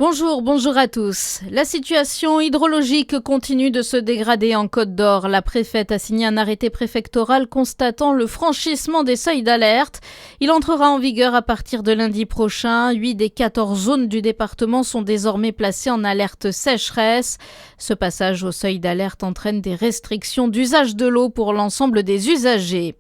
Bonjour à tous. La situation hydrologique continue de se dégrader en Côte d'Or. La préfète a signé un arrêté préfectoral constatant le franchissement des seuils d'alerte. Il entrera en vigueur à partir de lundi prochain. 8 des 14 zones du département sont désormais placées en alerte sécheresse. Ce passage au seuil d'alerte entraîne des restrictions d'usage de l'eau pour l'ensemble des usagers.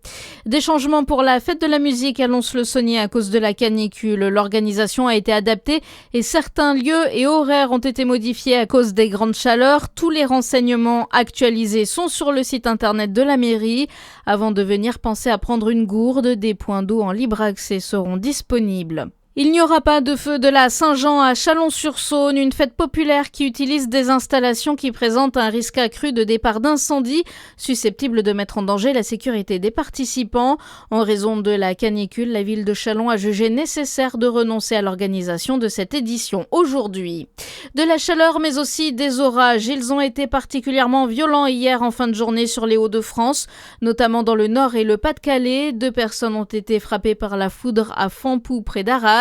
Des changements pour la fête de la musique à Lons-le-Saunier à cause de la canicule. L'organisation a été adaptée et certains lieux et horaires ont été modifiés à cause des grandes chaleurs. Tous les renseignements actualisés sont sur le site internet de la mairie. Avant de venir, pensez à prendre une gourde. Des points d'eau en libre accès seront disponibles. Il n'y aura pas de feu de la Saint-Jean à Chalon-sur-Saône, une fête populaire qui utilise des installations qui présentent un risque accru de départ d'incendie, susceptible de mettre en danger la sécurité des participants. En raison de la canicule, la ville de Chalon a jugé nécessaire de renoncer à l'organisation de cette édition aujourd'hui. De la chaleur, mais aussi des orages. Ils ont été particulièrement violents hier en fin de journée sur les Hauts-de-France, notamment dans le Nord et le Pas-de-Calais. 2 personnes ont été frappées par la foudre à Fampoux, près d'Arras.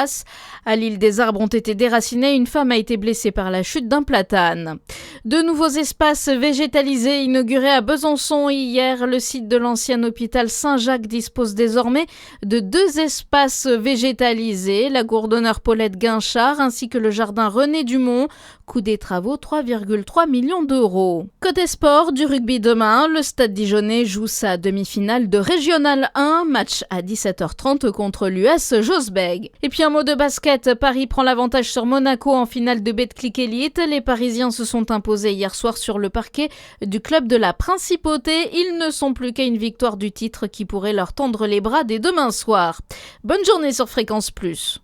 À l'île des Arbres ont été déracinés, une femme a été blessée par la chute d'un platane. De nouveaux espaces végétalisés inaugurés à Besançon hier. Le site de l'ancien hôpital Saint-Jacques dispose désormais de 2 espaces végétalisés, la gourdonneur Paulette Guinchard ainsi que le jardin René Dumont. Coût des travaux 3,3 millions d'euros. Côté sport, du rugby demain, le Stade Dijonnais joue sa demi-finale de Régional 1, match à 17h30 contre l'US Josbeg. Et puis un mot de basket, Paris prend l'avantage sur Monaco en finale de Betclic Elite. Les Parisiens se sont imposés hier soir sur le parquet du club de la Principauté. Ils ne sont plus qu'à une victoire du titre qui pourrait leur tendre les bras dès demain soir. Bonne journée sur Fréquence Plus.